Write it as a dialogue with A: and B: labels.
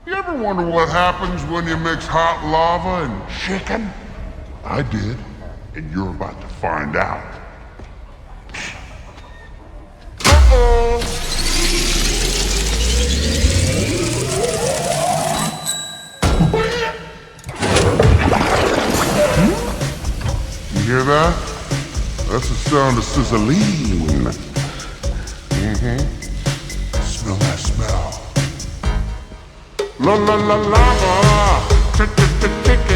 A: You ever wonder what happens when you mix hot lava and chicken? I did, and you're about to find out. Uh-oh! You hear that? That's the sound of sizzling. Smell that smell. La la la lava, chicken.